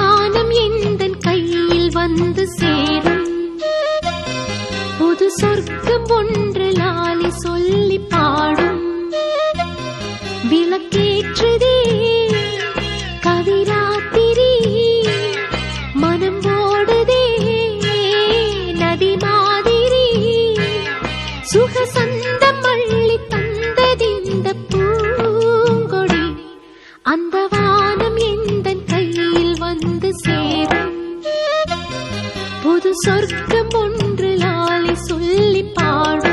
வானம் எந்தன் கையில் வந்து சேரும். புது சொர்க்கம் ஒன்று லாலி சொல்லி பாடும். விளக்கேற்றுதே கவிராத்திரி, மனம் ஓடுதே நதி மாதிரி. சுகசந்தம் அள்ளி தந்ததிந்த பூங்கொடி, அந்த வானம் எந்தன் கையில் வந்து சேரும். புது சொர்க்கம் ஒன்று லாலி சொல்லி பாடும்.